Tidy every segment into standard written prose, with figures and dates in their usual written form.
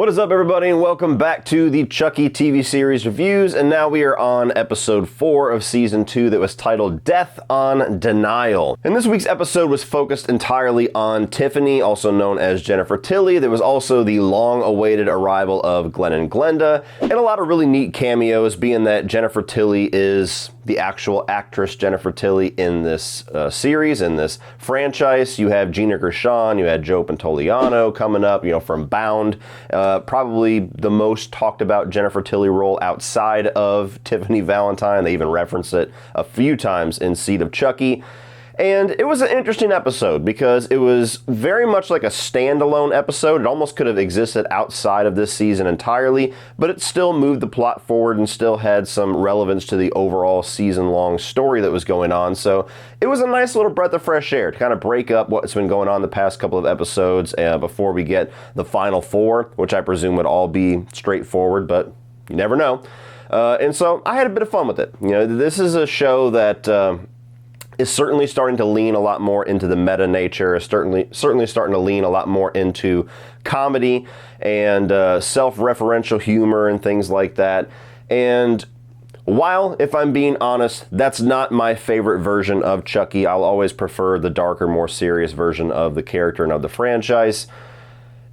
What is up, everybody, and welcome back to the Chucky TV series reviews, and now we are on episode 4 of season 2 that was titled Death on Denial. And this week's episode was focused entirely on Tiffany, also known as Jennifer Tilly. There was also the long-awaited arrival of Glen and Glenda, and a lot of really neat cameos, being that Jennifer Tilly is the actual actress Jennifer Tilly in this series, in this franchise. You have Gina Gershon, you had Joe Pantoliano coming up, from Bound. Probably the most talked about Jennifer Tilly role outside of Tiffany Valentine. They even referenced it a few times in Seed of Chucky. And it was an interesting episode because it was very much like a standalone episode. It almost could have existed outside of this season entirely, but it still moved the plot forward and still had some relevance to the overall season-long story that was going on. So it was a nice little breath of fresh air to kind of break up what's been going on the past couple of episodes before we get the final 4, which I presume would all be straightforward, but you never know. And so I had a bit of fun with it. This is a show that is certainly starting to lean a lot more into the meta nature, is certainly starting to lean a lot more into comedy and self-referential humor and things like that. And while, if I'm being honest, that's not my favorite version of Chucky, I'll always prefer the darker, more serious version of the character and of the franchise.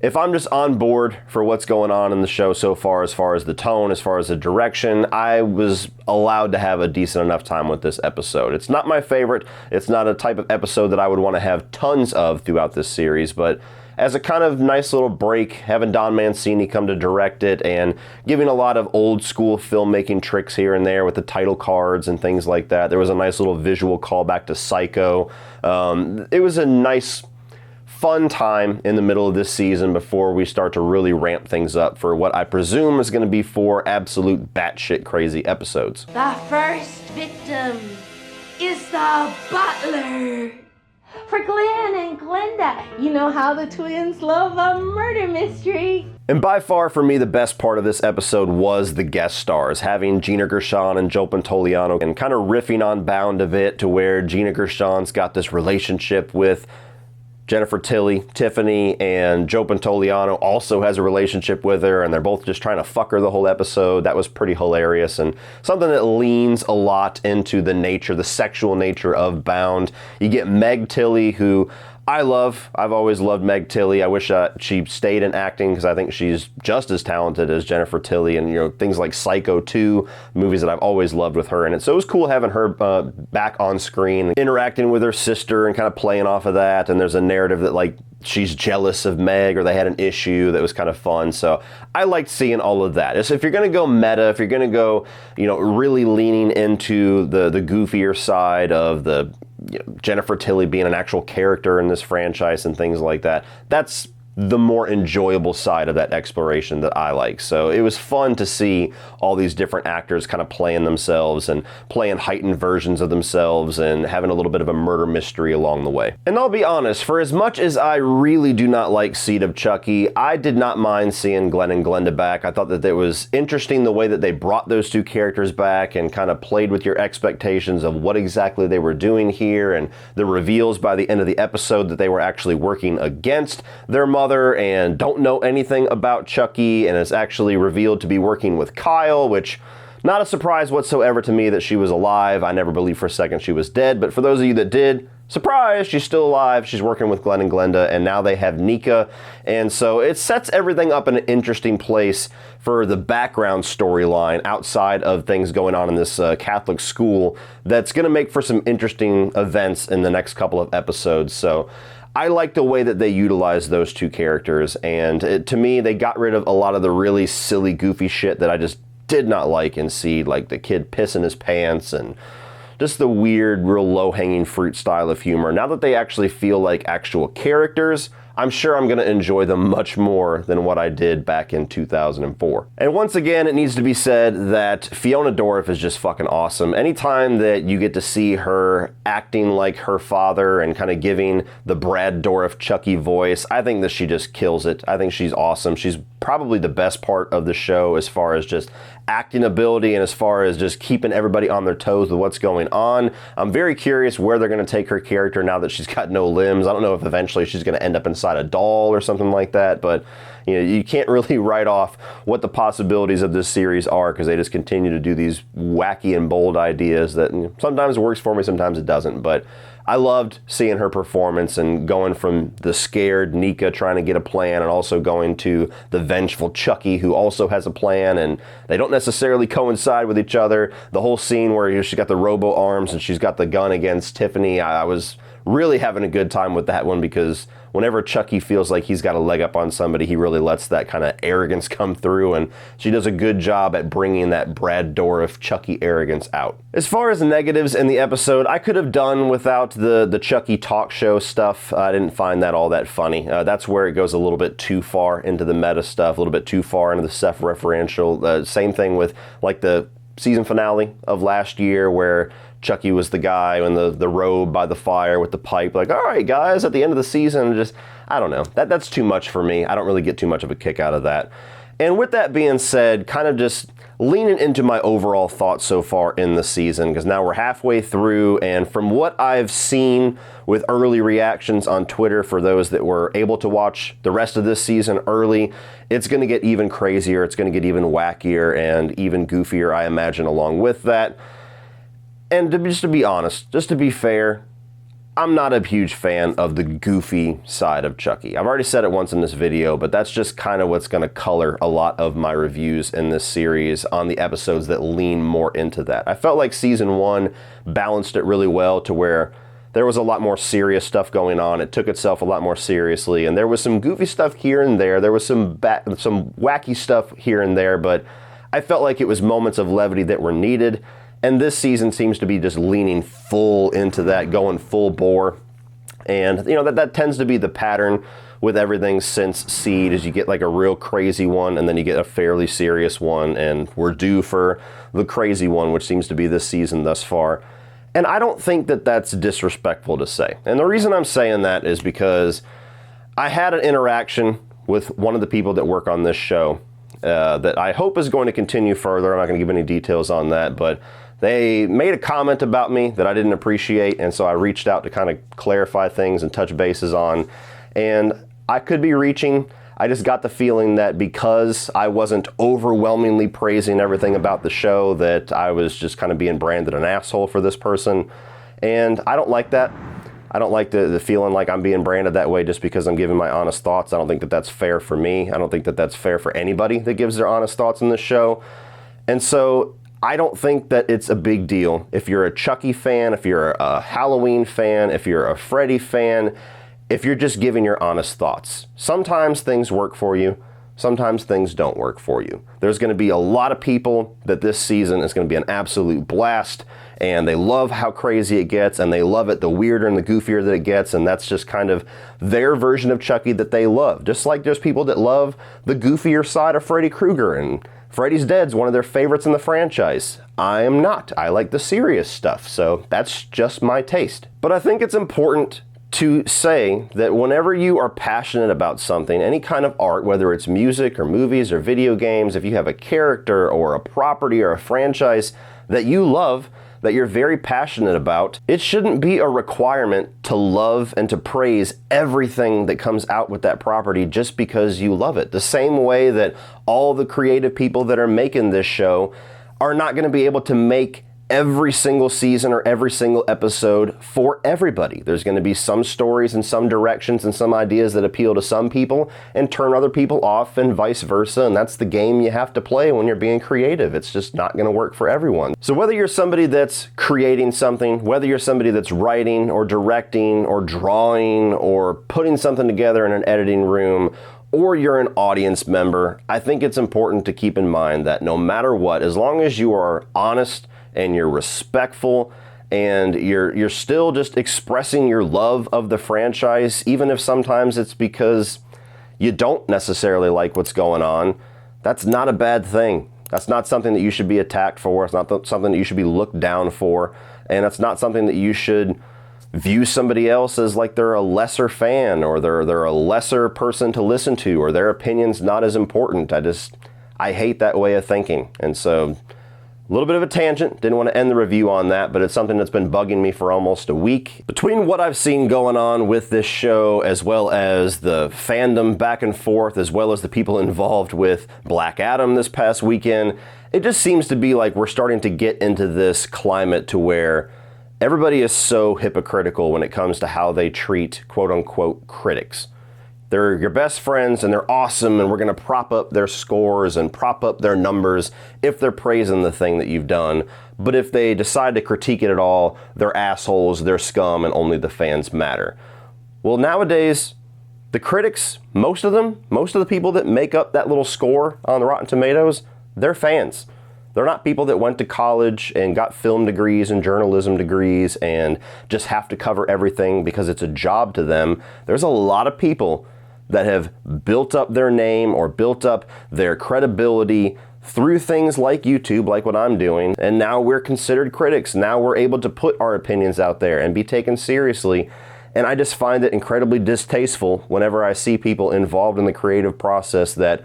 If I'm just on board for what's going on in the show so far as the tone, as far as the direction, I was allowed to have a decent enough time with this episode. It's not my favorite. It's not a type of episode that I would want to have tons of throughout this series, but as a kind of nice little break, having Don Mancini come to direct it and giving a lot of old school filmmaking tricks here and there with the title cards and things like that. There was a nice little visual callback to Psycho. It was a nice, fun time in the middle of this season before we start to really ramp things up for what I presume is going to be 4 absolute batshit crazy episodes. The first victim is the butler. For Glen and Glenda, you know how the twins love a murder mystery. And by far, for me, the best part of this episode was the guest stars, having Gina Gershon and Joe Pantoliano, and kind of riffing on Bound of it to where Gina Gershon's got this relationship with Jennifer Tilly, Tiffany, and Joe Pantoliano also has a relationship with her, and they're both just trying to fuck her the whole episode. That was pretty hilarious, and something that leans a lot into the sexual nature of Bound. You get Meg Tilly, who I love. I've always loved Meg Tilly. I wish she stayed in acting because I think she's just as talented as Jennifer Tilly, and things like Psycho 2, movies that I've always loved with her in it. So it was cool having her back on screen, interacting with her sister and kind of playing off of that. And there's a narrative that she's jealous of Meg, or they had an issue that was kind of fun. So I liked seeing all of that. So if you're going to go meta, if you're going to go, really leaning into the goofier side of the Jennifer Tilly being an actual character in this franchise and things like that, that's the more enjoyable side of that exploration that I like. So it was fun to see all these different actors kind of playing themselves and playing heightened versions of themselves and having a little bit of a murder mystery along the way. And I'll be honest, for as much as I really do not like Seed of Chucky, I did not mind seeing Glen and Glenda back. I thought that it was interesting the way that they brought those two characters back and kind of played with your expectations of what exactly they were doing here, and the reveals by the end of the episode that they were actually working against their mother and don't know anything about Chucky, and is actually revealed to be working with Kyle, which, not a surprise whatsoever to me that she was alive. I never believed for a second she was dead, but for those of you that did, surprise, she's still alive. She's working with Glen and Glenda, and now they have Nika. And so it sets everything up in an interesting place for the background storyline outside of things going on in this Catholic school that's going to make for some interesting events in the next couple of episodes. So I like the way that they utilize those two characters, and to me, they got rid of a lot of the really silly, goofy shit that I just did not like and see, like the kid pissing his pants and just the weird, real low-hanging fruit style of humor. Now that they actually feel like actual characters, I'm sure I'm going to enjoy them much more than what I did back in 2004. And once again, it needs to be said that Fiona Dourif is just fucking awesome. Anytime that you get to see her acting like her father and kind of giving the Brad Dourif Chucky voice, I think that she just kills it. I think she's awesome. She's probably the best part of the show as far as just acting ability and as far as just keeping everybody on their toes with what's going on. I'm very curious where they're going to take her character now that she's got no limbs. I don't know if eventually she's going to end up inside a doll or something like that, but you know, you can't really write off what the possibilities of this series are because they just continue to do these wacky and bold ideas that sometimes works for me, sometimes it doesn't. But I loved seeing her performance and going from the scared Nika trying to get a plan and also going to the vengeful Chucky who also has a plan, and they don't necessarily coincide with each other. The whole scene where she's got the robo arms and she's got the gun against Tiffany, I was really having a good time with that one because whenever Chucky feels like he's got a leg up on somebody, he really lets that kind of arrogance come through, and she does a good job at bringing that Brad Dourif Chucky arrogance out. As far as negatives in the episode, I could have done without the Chucky talk show stuff. I didn't find that all that funny. That's where it goes a little bit too far into the meta stuff, a little bit too far into the self-referential. Same thing with like the season finale of last year where Chucky was the guy in the robe by the fire with the pipe, like, all right, guys, at the end of the season, just, I don't know. That's too much for me. I don't really get too much of a kick out of that. And with that being said, kind of just leaning into my overall thoughts so far in the season, because now we're halfway through, and from what I've seen with early reactions on Twitter for those that were able to watch the rest of this season early, it's going to get even crazier, it's going to get even wackier and even goofier, I imagine, along with that. And just to be honest, just to be fair, I'm not a huge fan of the goofy side of Chucky. I've already said it once in this video, but that's just kind of what's going to color a lot of my reviews in this series on the episodes that lean more into that. I felt like season 1 balanced it really well to where there was a lot more serious stuff going on. It took itself a lot more seriously, and there was some goofy stuff here and there. There was some wacky stuff here and there, but I felt like it was moments of levity that were needed. And this season seems to be just leaning full into that, going full bore. And, you know, that tends to be the pattern with everything since Seed, is you get like a real crazy one, and then you get a fairly serious one, and we're due for the crazy one, which seems to be this season thus far. And I don't think that that's disrespectful to say. And the reason I'm saying that is because I had an interaction with one of the people that work on this show that I hope is going to continue further. I'm not going to give any details on that, but they made a comment about me that I didn't appreciate, and so I reached out to kind of clarify things and touch bases on. And I could be reaching. I just got the feeling that because I wasn't overwhelmingly praising everything about the show, that I was just kind of being branded an asshole for this person. And I don't like that. I don't like the feeling like I'm being branded that way just because I'm giving my honest thoughts. I don't think that that's fair for me. I don't think that that's fair for anybody that gives their honest thoughts in this show. And so I don't think that it's a big deal if you're a Chucky fan, if you're a Halloween fan, if you're a Freddy fan, if you're just giving your honest thoughts. Sometimes things work for you, sometimes things don't work for you. There's going to be a lot of people that this season is going to be an absolute blast, and they love how crazy it gets, and they love it the weirder and the goofier that it gets, and that's just kind of their version of Chucky that they love. Just like there's people that love the goofier side of Freddy Krueger, and Freddy's Dead's one of their favorites in the franchise. I am not. I like the serious stuff, so that's just my taste. But I think it's important to say that whenever you are passionate about something, any kind of art, whether it's music or movies or video games, if you have a character or a property or a franchise that you love, that you're very passionate about, it shouldn't be a requirement to love and to praise everything that comes out with that property just because you love it. The same way that all the creative people that are making this show are not going to be able to make every single season or every single episode for everybody. There's going to be some stories and some directions and some ideas that appeal to some people and turn other people off, and vice versa, and that's the game you have to play when you're being creative. It's just not going to work for everyone. So whether you're somebody that's creating something, whether you're somebody that's writing or directing or drawing or putting something together in an editing room, or you're an audience member, I think it's important to keep in mind that no matter what, as long as you are honest and you're respectful and you're still just expressing your love of the franchise, even if sometimes it's because you don't necessarily like what's going on, that's not a bad thing. That's not something that you should be attacked for. It's not something that you should be looked down for. And it's not something that you should view somebody else as like they're a lesser fan or they're a lesser person to listen to or their opinion's not as important. I hate that way of thinking. And so, a little bit of a tangent, didn't want to end the review on that, but it's something that's been bugging me for almost a week. Between what I've seen going on with this show, as well as the fandom back and forth, as well as the people involved with Black Adam this past weekend, it just seems to be like we're starting to get into this climate to where everybody is so hypocritical when it comes to how they treat quote-unquote critics. They're your best friends and they're awesome, and we're going to prop up their scores and prop up their numbers if they're praising the thing that you've done. But if they decide to critique it at all, they're assholes, they're scum, and only the fans matter. Well, nowadays, the critics, most of the people that make up that little score on the Rotten Tomatoes, they're fans. They're not people that went to college and got film degrees and journalism degrees and just have to cover everything because it's a job to them. There's a lot of people that have built up their name or built up their credibility through things like YouTube, like what I'm doing, and now we're considered critics. Now we're able to put our opinions out there and be taken seriously. And I just find it incredibly distasteful whenever I see people involved in the creative process that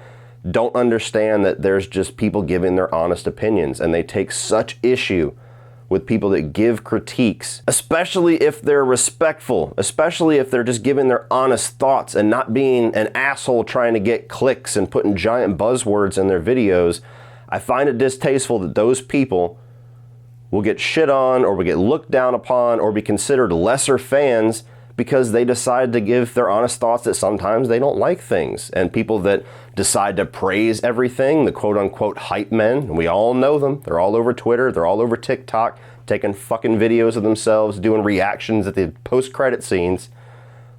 don't understand that there's just people giving their honest opinions, and they take such issue with people that give critiques, especially if they're respectful, especially if they're just giving their honest thoughts and not being an asshole trying to get clicks and putting giant buzzwords in their videos. I find it distasteful that those people will get shit on or will get looked down upon or be considered lesser fans because they decide to give their honest thoughts that sometimes they don't like things. And people that decide to praise everything, the quote-unquote hype men, we all know them. They're all over Twitter, they're all over TikTok, taking fucking videos of themselves, doing reactions at the post-credit scenes.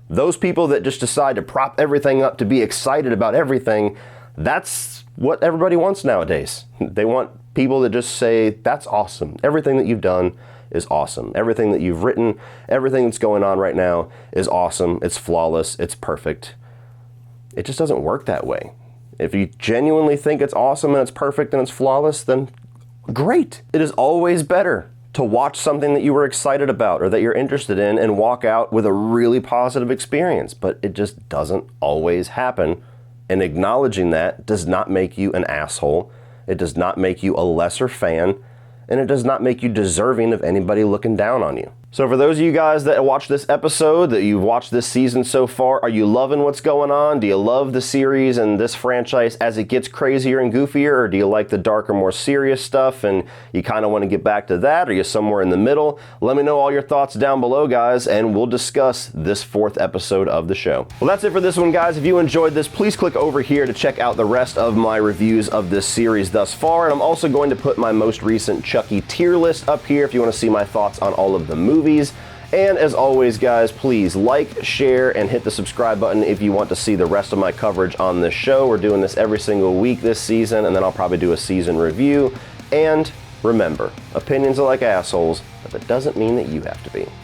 Those people that just decide to prop everything up to be excited about everything, that's what everybody wants nowadays. They want people that just say, that's awesome. Everything that you've done is awesome. Everything that you've written, everything that's going on right now is awesome. It's flawless. It's perfect. It just doesn't work that way. If you genuinely think it's awesome and it's perfect and it's flawless, then great. It is always better to watch something that you were excited about or that you're interested in and walk out with a really positive experience, but it just doesn't always happen. And acknowledging that does not make you an asshole. It does not make you a lesser fan. And it does not make you deserving of anybody looking down on you. So for those of you guys that watched this episode, that you've watched this season so far, are you loving what's going on? Do you love the series and this franchise as it gets crazier and goofier? Or do you like the darker, more serious stuff and you kind of want to get back to that? Or are you somewhere in the middle? Let me know all your thoughts down below, guys, and we'll discuss this 4th episode of the show. Well, that's it for this one, guys. If you enjoyed this, please click over here to check out the rest of my reviews of this series thus far. And I'm also going to put my most recent Chucky tier list up here if you want to see my thoughts on all of the movies. And as always, guys, please like, share, and hit the subscribe button if you want to see the rest of my coverage on this show. We're doing this every single week this season, and then I'll probably do a season review. And remember, opinions are like assholes, but that doesn't mean that you have to be.